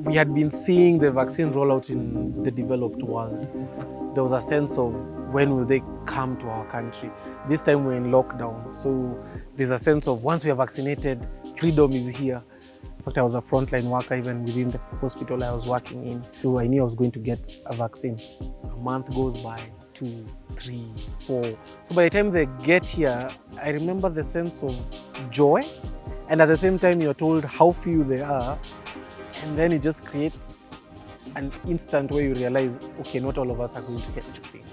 We had been seeing the vaccine rollout in the developed world. There was a sense of when will they come to our country. This time we're in lockdown, so there's a sense of once we are vaccinated, freedom is here. In fact, I was a frontline worker even within the hospital I was working in, so I knew I was going to get a vaccine. A month goes by, 2, 3, 4. So by the time they get here, I remember the sense of joy, and at the same time you're told how few they are, and then it just creates an instant where you realize, okay, not all of us are going to get this thing.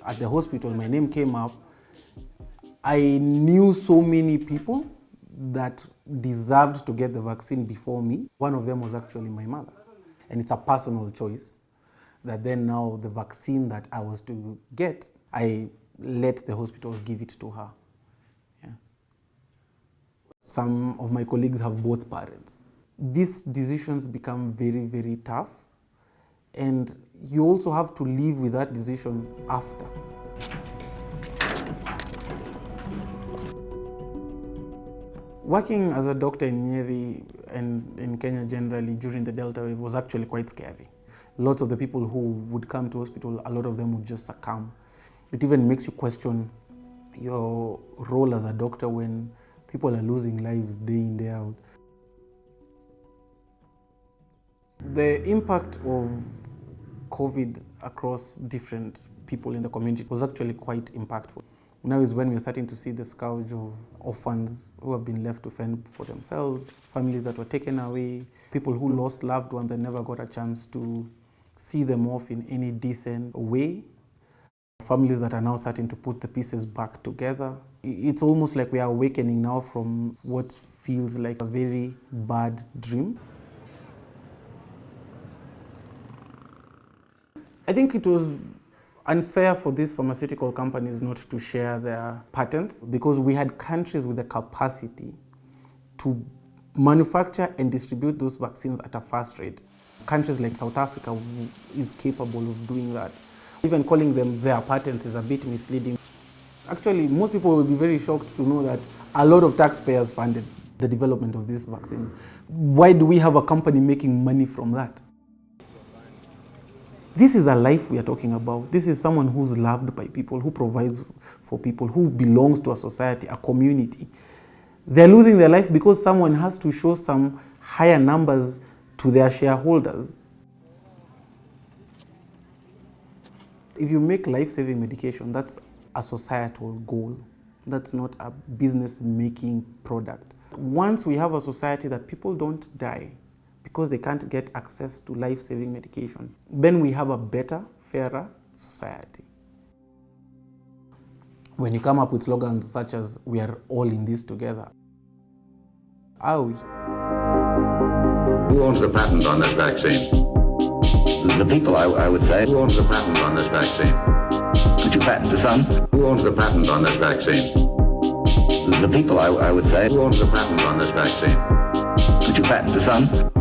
At the hospital, my name came up. I knew so many people that deserved to get the vaccine before me. One of them was actually my mother. And it's a personal choice that then now the vaccine that I was to get, I let the hospital give it to her. Yeah. Some of my colleagues have both parents. These decisions become very, very tough, and you also have to live with that decision after. Working as a doctor in Nyeri and in Kenya generally during the Delta wave was actually quite scary. Lots of the people who would come to hospital, a lot of them would just succumb. It even makes you question your role as a doctor when people are losing lives day in, day out. The impact of COVID across different people in the community was actually quite impactful. Now is when we're starting to see the scourge of orphans who have been left to fend for themselves, families that were taken away, people who lost loved ones and never got a chance to see them off in any decent way, families that are now starting to put the pieces back together. It's almost like we are awakening now from what feels like a very bad dream. I think it was unfair for these pharmaceutical companies not to share their patents, because we had countries with the capacity to manufacture and distribute those vaccines at a fast rate. Countries like South Africa is capable of doing that. Even calling them their patents is a bit misleading. Actually, most people will be very shocked to know that a lot of taxpayers funded the development of this vaccine. Why do we have a company making money from that? This is a life we are talking about. This is someone who's loved by people, who provides for people, who belongs to a society, a community. They're losing their life because someone has to show some higher numbers to their shareholders. If you make life-saving medication, that's a societal goal. That's not a business-making product. Once we have a society that people don't die because they can't get access to life-saving medication, then we have a better, fairer society. When you come up with slogans such as, "We are all in this together," are we? Who owns the patent on this vaccine? The people, I would say. Who owns the patent on this vaccine? Could you patent to some? Who owns the patent on this vaccine? The people, I would say. Who owns the patent on this vaccine? Could you patent to some?